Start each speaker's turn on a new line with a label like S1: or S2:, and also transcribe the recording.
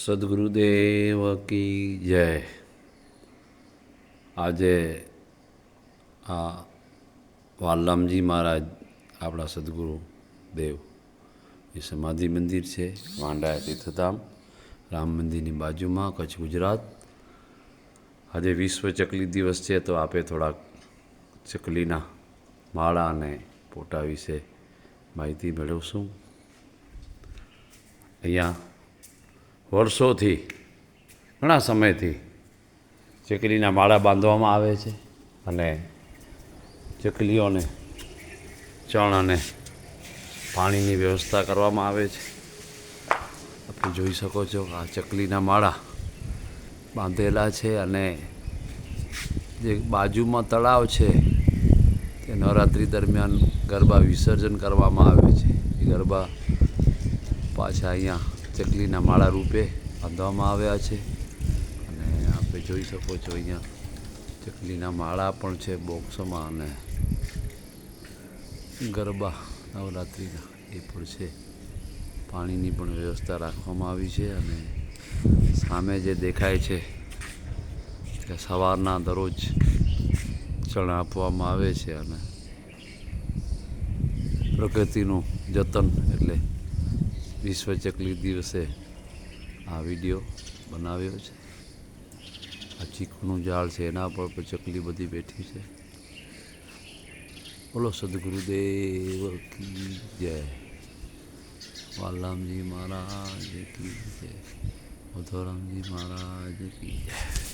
S1: સદગુરુદેવ કી જય. આજે આ વાલરામજી મહારાજ આપણા સદગુરુ દેવ એ સમાધિ મંદિર છે વાંડા તીર્થધામ રામ મંદિરની બાજુમાં કચ્છ ગુજરાત. આજે વિશ્વ ચકલી દિવસ છે તો આપે થોડાક ચકલીના માળા અને પોટા વિશે માહિતી મેળવશું. અહીંયા વર્ષોથી ઘણા સમયથી ચકલીના માળા બાંધવામાં આવે છે અને ચકલીઓને ચણ અને પાણીની વ્યવસ્થા કરવામાં આવે છે. તમે જોઈ શકો છો આ ચકલીના માળા બાંધેલા છે અને જે બાજુમાં તળાવ છે તે નવરાત્રિ દરમિયાન ગરબા વિસર્જન કરવામાં આવે છે. એ ગરબા પાછા અહીંયા ચકલીના માળા રૂપે બાંધવામાં આવ્યા છે અને આપણે જોઈ શકો છો અહીંયા ચકલીના માળા પણ છે બોક્સમાં અને ગરબા નવરાત્રિના એ પણ છે. પાણીની પણ વ્યવસ્થા રાખવામાં આવી છે અને સામે જે દેખાય છે કે સવારના દરરોજ ચણ આપવામાં આવે છે અને પ્રકૃતિનું જતન એટલે વિશ્વ ચકલી દિવસે આ વિડીયો બનાવ્યો છે. આ ચીકુનું ઝાડ છે એના પર ચકલી બધી બેઠી છે. બોલો સદગુરુદેવ કી જય. વાલરામજી મહારાજ કી જય. મધુરામજી મહારાજ કી જય.